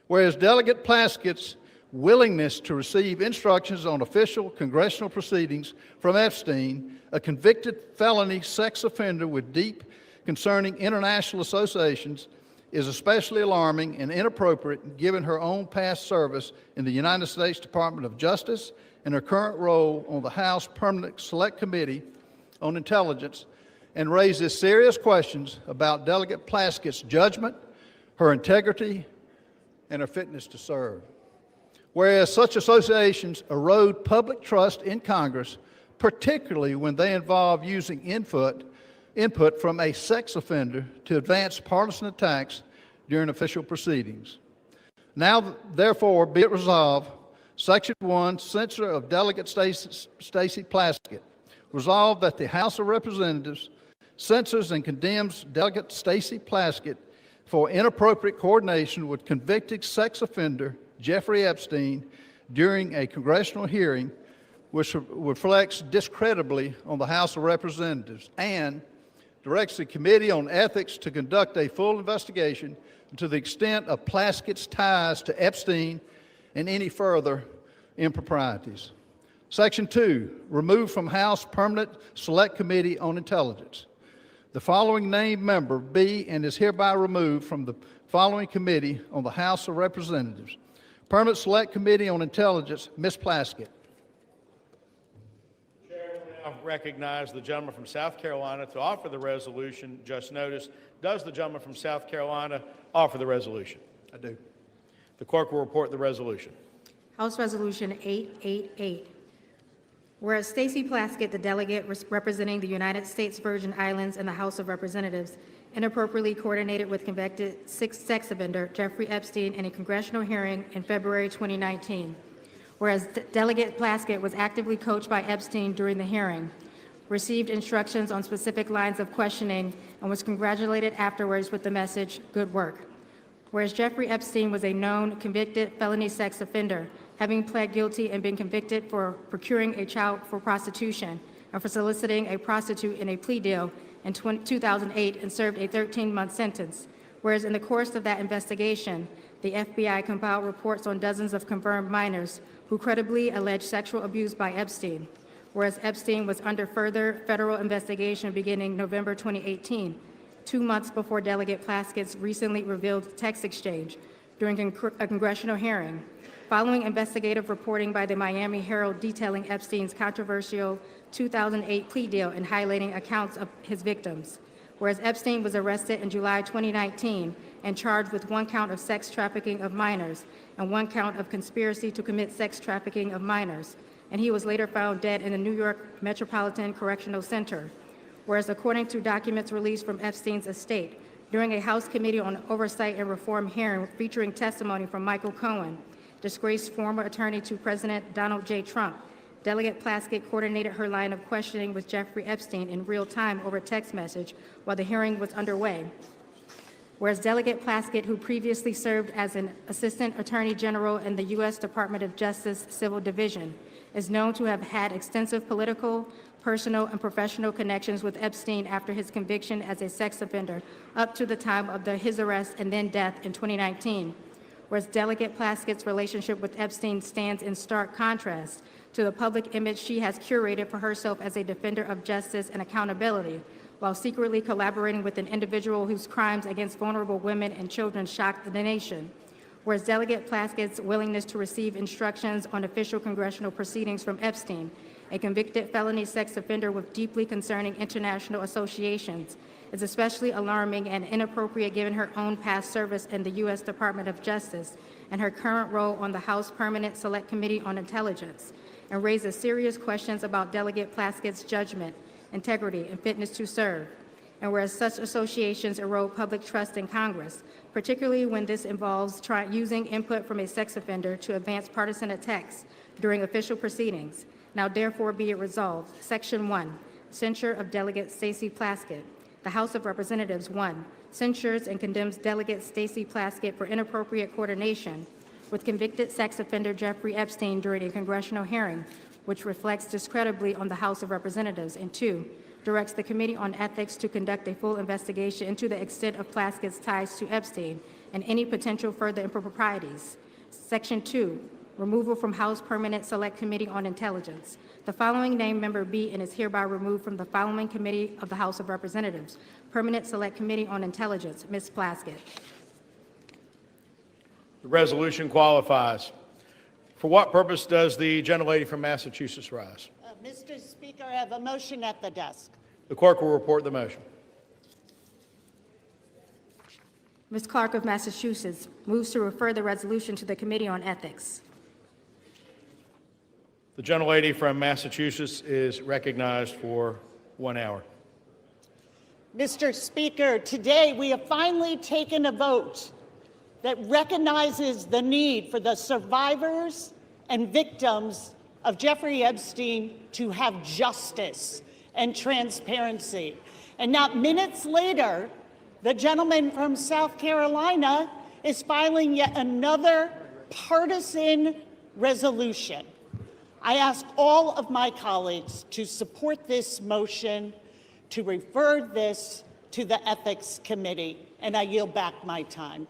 L: Whereas Delegate Plaskett's willingness to receive instructions on official congressional proceedings from Esptein, a convicted felony sex offender with deep concerning international associations, is especially alarming and inappropriate given her own past service in the United States Department of Justice in her current role on the House Permanent Select Committee on Intelligence and raises serious questions about Delegate Plaskett's judgment, her integrity, and her fitness to serve. Whereas such associations erode public trust in Congress, particularly when they involve using input from a sex offender to advance partisan attacks during official proceedings. Now, therefore, be it resolved, Section 1, censure of Delegate Stacey Plaskett. Resolved that the House of Representatives censors and condemns Delegate Stacey Plaskett for inappropriate coordination with convicted sex offender Jeffrey Esptein during a congressional hearing which reflects discreditably on the House of Representatives, and directs the Committee on Ethics to conduct a full investigation to the extent of Plaskett's ties to Esptein and any further improprieties. Section 2, removed from House Permanent Select Committee on Intelligence. The following named member be and is hereby removed from the following committee on the House of Representatives. Permanent Select Committee on Intelligence, Ms. Plaskett.
M: I recognize the gentleman from South Carolina to offer the resolution just noticed. Does the gentleman from South Carolina offer the resolution?
L: I do.
M: The clerk will report the resolution.
C: House Resolution 888. Whereas Stacey Plaskett, the delegate representing the United States Virgin Islands in the House of Representatives, inappropriately coordinated with convicted sex offender Jeffrey Esptein in a congressional hearing in February 2019. Whereas Delegate Plaskett was actively coached by Esptein during the hearing, received instructions on specific lines of questioning, and was congratulated afterwards with the message, "Good work." Whereas Jeffrey Esptein was a known convicted felony sex offender, having pled guilty and been convicted for procuring a child for prostitution and for soliciting a prostitute in a plea deal in 2008 and served a 13-month sentence. Whereas in the course of that investigation, the FBI compiled reports on dozens of confirmed minors who credibly alleged sexual abuse by Esptein. Whereas Esptein was under further federal investigation beginning November 2018, 2 months before Delegate Plaskett's recently revealed text exchange during a congressional hearing, following investigative reporting by the Miami Herald detailing Espstein's controversial 2008 plea deal and highlighting accounts of his victims. Whereas Esptein was arrested in July 2019 and charged with 1 count of sex trafficking of minors and 1 count of conspiracy to commit sex trafficking of minors, and he was later found dead in the New York Metropolitan Correctional Center. Whereas according to documents released from Espstein's estate, during a House Committee on Oversight and Reform hearing featuring testimony from Michael Cohen, disgraced former attorney to President Donald J. Trump, Delegate Plaskett coordinated her line of questioning with Jeffrey Esptein in real time over text message while the hearing was underway. Whereas Delegate Plaskett, who previously served as an Assistant Attorney General in the U.S. Department of Justice Civil Division, is known to have had extensive political, personal, and professional connections with Esptein after his conviction as a sex offender up to the time of his arrest and then death in 2019. Whereas Delegate Plaskett's relationship with Esptein stands in stark contrast to the public image she has curated for herself as a defender of justice and accountability, while secretly collaborating with an individual whose crimes against vulnerable women and children shocked the nation. Whereas Delegate Plaskett's willingness to receive instructions on official congressional proceedings from Esptein, a convicted felony sex offender with deeply concerning international associations, is especially alarming and inappropriate given her own past service in the U.S. Department of Justice and her current role on the House Permanent Select Committee on Intelligence, and raises serious questions about Delegate Plaskett's judgment, integrity, and fitness to serve. And whereas such associations erode public trust in Congress, particularly when this involves using input from a sex offender to advance partisan attacks during official proceedings, now therefore be it resolved. Section 1, censure of Delegate Stacey Plaskett. The House of Representatives, 1, censures and condemns Delegate Stacey Plaskett for inappropriate coordination with convicted sex offender Jeffrey Esptein during a congressional hearing, which reflects discreditably on the House of Representatives, and 2, directs the Committee on Ethics to conduct a full investigation into the extent of Plaskett's ties to Esptein and any potential further improprieties. Section 2, removal from House Permanent Select Committee on Intelligence. The following named member be and is hereby removed from the following committee of the House of Representatives. Permanent Select Committee on Intelligence, Ms. Plaskett.
M: The resolution qualifies. For what purpose does the gentlelady from Massachusetts rise?
N: Mr. Speaker, I have a motion at the desk.
M: The clerk will report the motion.
C: Ms. Clark of Massachusetts moves to refer the resolution to the Committee on Ethics.
M: The gentlelady from Massachusetts is recognized for 1 hour.
N: Mr. Speaker, today we have finally taken a vote that recognizes the need for the survivors and victims of Jeffrey Epstein to have justice and transparency. And not minutes later, the gentleman from South Carolina is filing yet another partisan resolution. I ask all of my colleagues to support this motion to refer this to the Ethics Committee, and I yield back my time.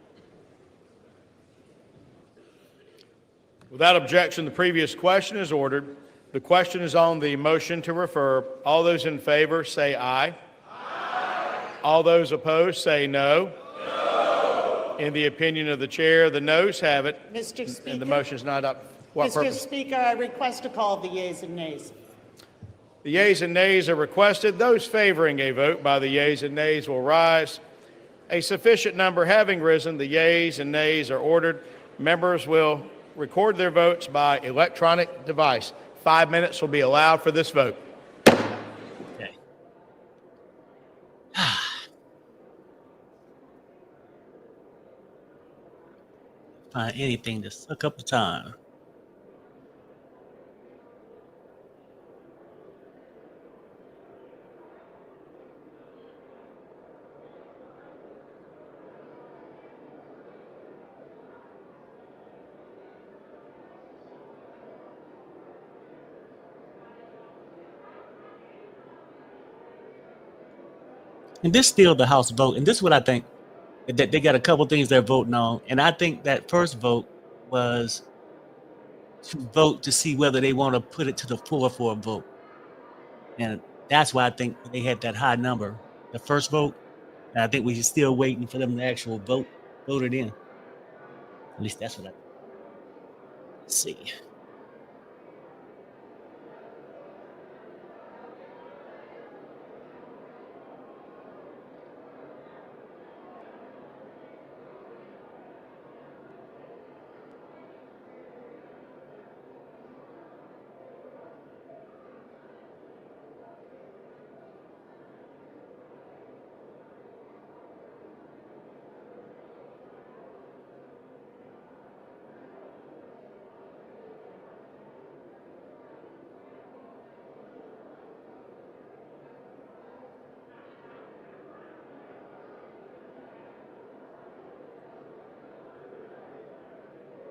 M: Without objection, the previous question is ordered. The question is on the motion to refer. All those in favor say aye. Aye. All those opposed say no. No. In the opinion of the chair, the noes have it.
N: Mr. Speaker.
M: And the motion is not up. What
N: Mr.
M: purpose?
N: Speaker, I request a call of the yeas and nays.
M: The yeas and nays are requested. Those favoring a vote by the yeas and nays will rise. A sufficient number having risen, the yeas and nays are ordered. Members will record their votes by electronic device. 5 minutes will be allowed for this vote.
A: Okay. Find anything to suck up the time. And this is still the House vote. And this is what I think, that they got a couple things they're voting on. And I think that first vote was to vote to see whether they want to put it to the floor for a vote. And that's why I think they had that high number, the first vote. And I think we're still waiting for them to actual vote it in. At least that's what I think. Let's see.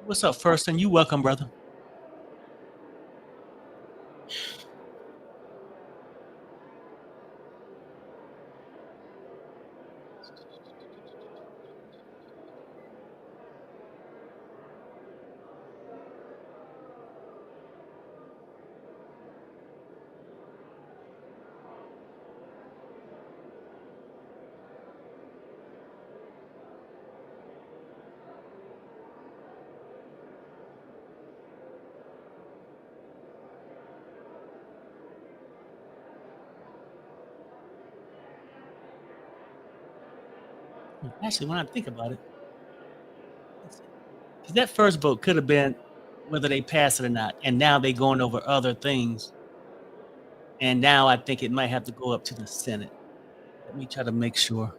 A: What's up, First? And you welcome, brother. Actually, when I think about it, because that first vote could have been whether they pass it or not, and now they're going over other things. And now I think it might have to go up to the Senate. Let me try to make sure.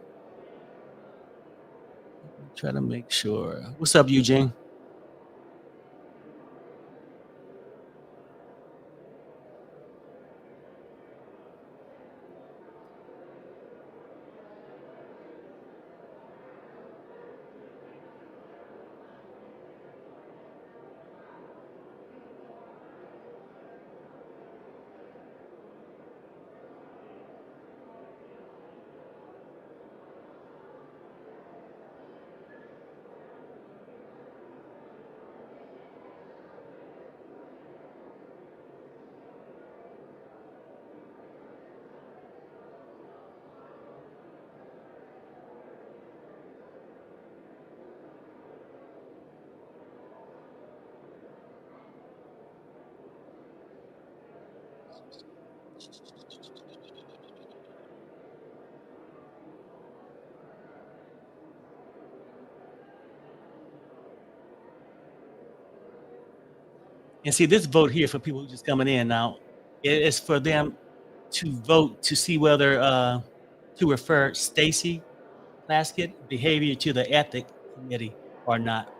A: What's up, Eugene? And see, this vote here for people who just coming in now, it is for them to vote to see whether to refer Stacy Plaskett behavior to the ethic committee or not.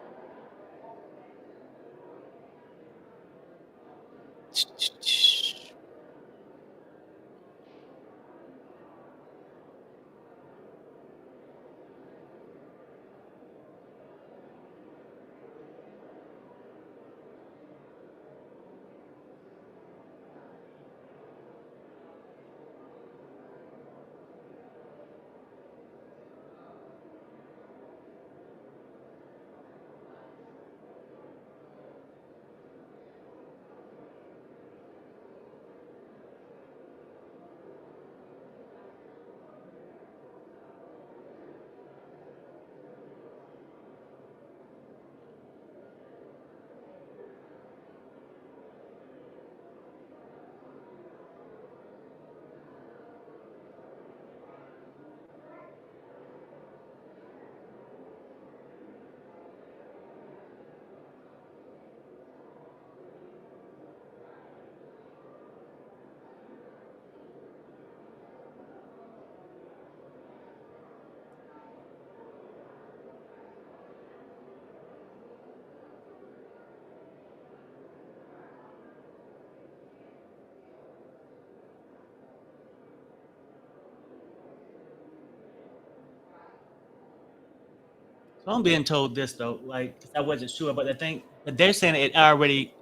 A: So I'm being told this though, like 'cause I wasn't sure about the thing, but they're saying it already.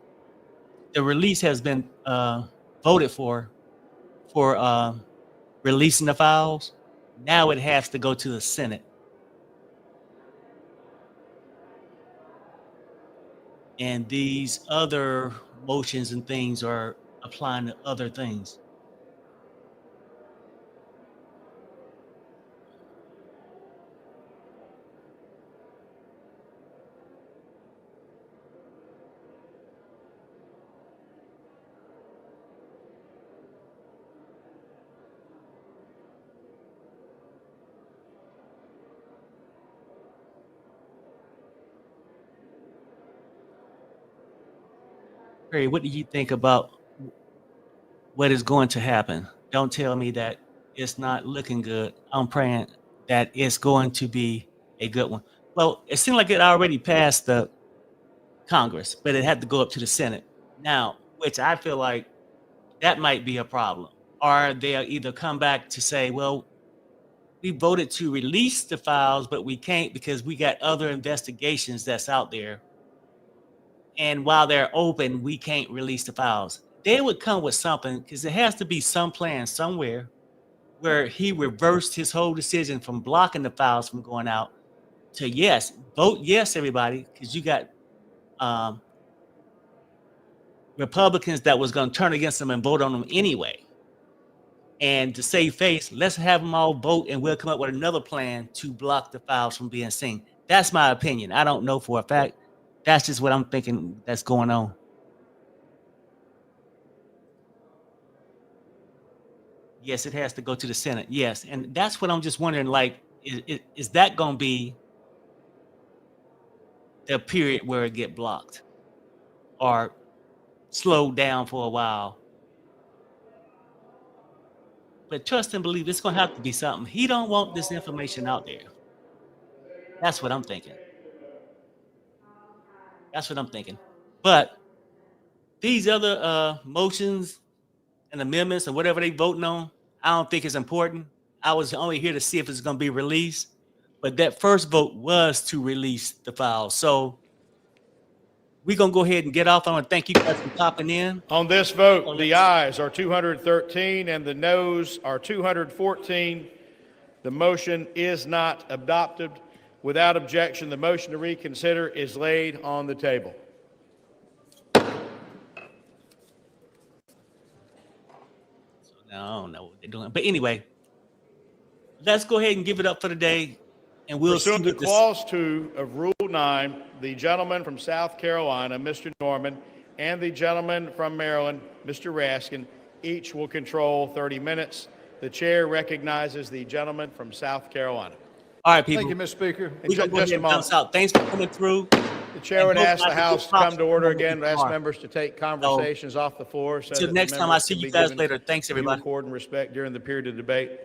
A: The release has been voted for releasing the files. Now it has to go to the Senate, and these other motions and things are applying to other things. Perry, what do you think about what is going to happen? Don't tell me that it's not looking good. I'm praying that it's going to be a good one. Well, it seemed like it already passed the Congress, but it had to go up to the Senate now, which I feel like that might be a problem. Or they'll either come back to say, well, we voted to release the files, but we can't because we got other investigations that's out there. And while they're open, we can't release the files. They would come with something because there has to be some plan somewhere where he reversed his whole decision from blocking the files from going out to yes, vote yes, everybody, because you got Republicans that was going to turn against them and vote on them anyway. And to save face, let's have them all vote and we'll come up with another plan to block the files from being seen. That's my opinion. I don't know for a fact. That's just what I'm thinking that's going on. Yes, it has to go to the Senate. Yes. And that's what I'm just wondering, like, is that going to be the period where it get blocked or slowed down for a while? But trust and believe it's going to have to be something. He don't want this information out there. That's what I'm thinking. That's what I'm thinking. But these other motions and amendments and whatever they voting on, I don't think it's important. I was only here to see if it's going to be released. But that first vote was to release the files. So we're going to go ahead and get off. I want to thank you guys for popping in.
M: On this vote, the ayes are 213 and the noes are 214. The motion is not adopted. Without objection, the motion to reconsider is laid on the table.
A: Now, I don't know what they're doing. But anyway, let's go ahead and give it up for the day. And we'll
M: Pursuant
A: see
M: to Clause 2 of Rule 9, the gentleman from South Carolina, Mr. Norman, and the gentleman from Maryland, Mr. Raskin, each will control 30 minutes. The chair recognizes the gentleman from South Carolina.
A: All right, people.
L: Thank you, Mr. Speaker.
A: We're going to go ahead and bounce out. Thanks for coming through.
M: The chair would
A: And
M: ask the
A: both sides
M: House to
A: get
M: come to order
A: props
M: again,
A: for
M: ask
A: tomorrow.
M: members to take conversations off the floor so
A: Till
M: that
A: next
M: the
A: time, I
M: members
A: see
M: can
A: you
M: be
A: guys
M: given
A: later. Thanks,
M: due
A: everybody.
M: accord and respect during the period of debate.